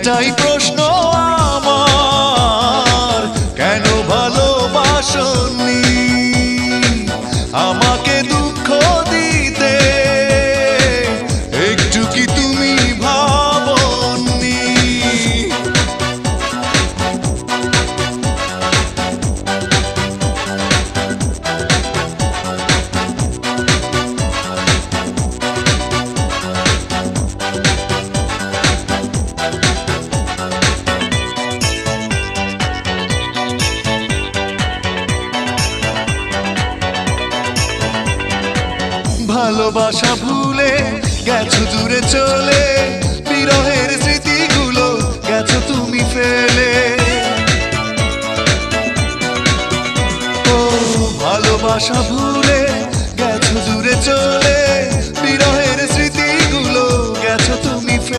একটাই প্রশ্ন আমার, কেন ভালোবাসনি আমাকে দুঃখ দিতে? একটু কি তুমি ভাবনি? ভালোবাসা ভুলে গেছো দূরে চলে,